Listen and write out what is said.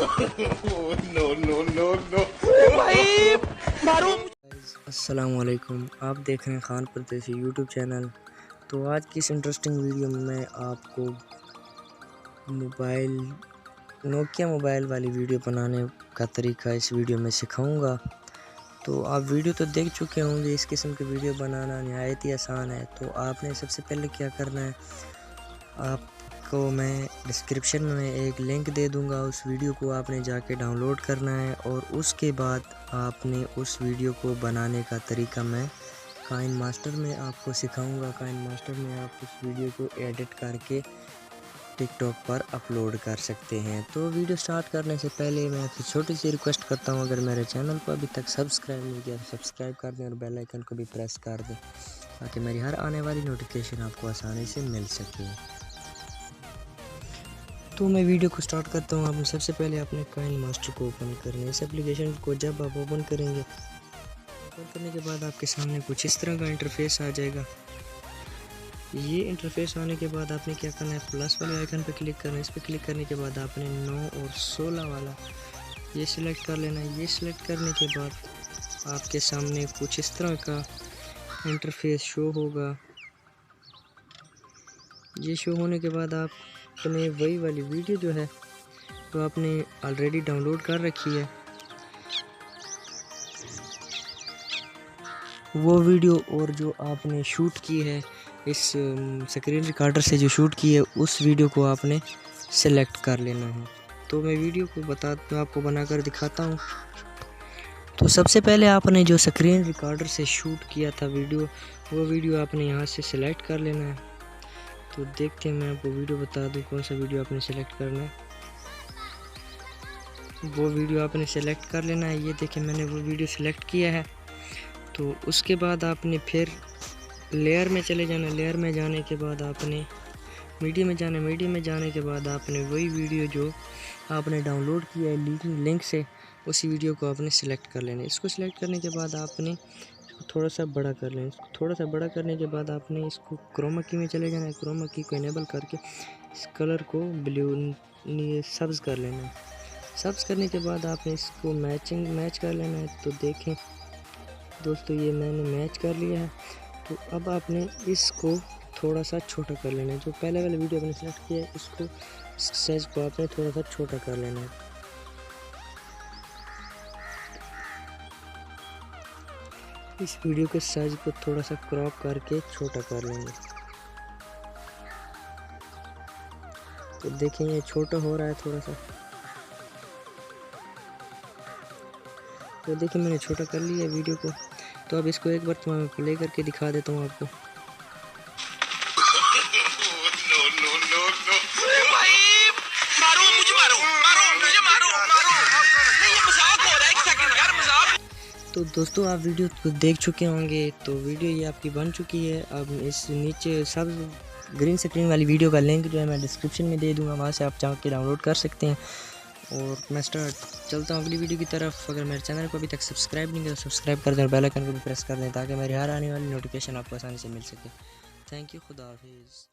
No no no no भाई मारो। अस्सलाम वालेकुम, आप देख रहे हैं खान परदेसी यूट्यूब चैनल। तो आज की इस इंटरेस्टिंग वीडियो में मैं आपको नोकिया मोबाइल वाली वीडियो बनाने का तरीका इस वीडियो में सिखाऊंगा। तो आप वीडियो तो देख चुके होंगे, इस किस्म की वीडियो बनाना नहायत ही आसान है। तो आपने सबसे पहले क्या करना है, आपको मैं डिस्क्रिप्शन में एक लिंक दे दूंगा, उस वीडियो को आपने जाके डाउनलोड करना है और उसके बाद आपने उस वीडियो को बनाने का तरीका मैं काइन मास्टर में आपको सिखाऊंगा। काइन मास्टर में आप उस वीडियो को एडिट करके टिकटॉक पर अपलोड कर सकते हैं। तो वीडियो स्टार्ट करने से पहले मैं आपसे छोटी सी रिक्वेस्ट करता हूं, अगर मेरे चैनल को अभी तक सब्सक्राइब नहीं किया तो सब्सक्राइब कर दें और बेल आइकन को भी प्रेस कर दें ताकि मेरी हर आने वाली नोटिफिकेशन आपको आसानी से मिल सके। तो मैं वीडियो को स्टार्ट करता हूं। आपने सबसे पहले अपने काइन मास्टर को ओपन करना है। इस एप्लीकेशन को जब आप ओपन करेंगे, ओपन करने के बाद आपके सामने कुछ इस तरह का इंटरफेस आ जाएगा। ये इंटरफेस आने के बाद आपने क्या करना है, प्लस वाले आइकन पे क्लिक करना है। इस पे क्लिक करने के बाद आपने 9 और 16 वाला ये सिलेक्ट कर लेना है। ये सिलेक्ट करने के बाद आपके सामने कुछ इस तरह का इंटरफेस शो होगा। ये शो होने के बाद आपने वही वाली वीडियो जो है तो आपने ऑलरेडी डाउनलोड कर रखी है, वो वीडियो और जो आपने शूट की है इस स्क्रीन रिकॉर्डर से जो शूट की है उस वीडियो को आपने सेलेक्ट कर लेना है। तो मैं वीडियो को आपको बनाकर दिखाता हूँ। तो सबसे पहले आपने जो स्क्रीन रिकॉर्डर से शूट किया था वीडियो, वो वीडियो आपने यहाँ से सेलेक्ट कर लेना है। तो देखते हैं, मैं आपको वीडियो बता दूँ कौन सा वीडियो आपने सेलेक्ट करना है। वो वीडियो आपने सेलेक्ट कर लेना है। ये देखें, मैंने वो वीडियो सेलेक्ट किया है। तो उसके बाद आपने फिर लेयर में चले जाना। लेयर में जाने के बाद आपने मीडिया में जाना। मीडिया में जाने के बाद आपने वही वीडियो जो आपने डाउनलोड किया है लिंक से, उसी वीडियो को आपने सेलेक्ट कर लेना है। इसको सेलेक्ट करने के बाद आपने इसको थोड़ा सा बड़ा कर लेना है। इसको थोड़ा सा बड़ा करने के बाद आपने इसको क्रोमा की में चले जाना है। क्रोमा की को इनेबल करके इस कलर को ब्लू सब्ज कर लेना है। सब्ज करने के बाद आपने इसको मैच कर लेना है। तो देखें दोस्तों, ये मैंने मैच कर लिया है। तो अब आपने इसको थोड़ा सा छोटा कर लेना है। जो पहले वाला वीडियो आपने सेलेक्ट किया है इसको साइज को आपने थोड़ा सा छोटा कर लेना है। इस वीडियो के साइज को थोड़ा सा क्रॉप करके छोटा कर लेंगे। तो देखें, ये छोटा हो रहा है थोड़ा सा। तो देखिए, मैंने छोटा कर लिया है वीडियो को। तो अब इसको एक बार तो मैं प्ले करके दिखा देता हूँ आपको। नो नो नो नो भाई मारो मुझे, मारो मारो मुझे, मारो मारो। नहीं, ये मजाक हो रहा है, एक सेकंड यार, मजाक। तो दोस्तों, आप वीडियो को देख चुके होंगे। तो वीडियो ये आपकी बन चुकी है। अब इस नीचे सब ग्रीन स्क्रीन वाली वीडियो का लिंक जो है मैं डिस्क्रिप्शन में दे दूंगा, वहाँ से आप जाके डाउनलोड कर सकते हैं। और मैं चलता हूँ अगली वीडियो की तरफ। अगर मेरे चैनल को अभी तक सब्सक्राइब नहीं किया तो सब्सक्राइब कर दें और बेल आइकन को भी प्रेस कर दें ताकि मेरी हर आने वाली नोटिफिकेशन आपको आसानी से मिल सके। थैंक यू, खुदा हाफिज़।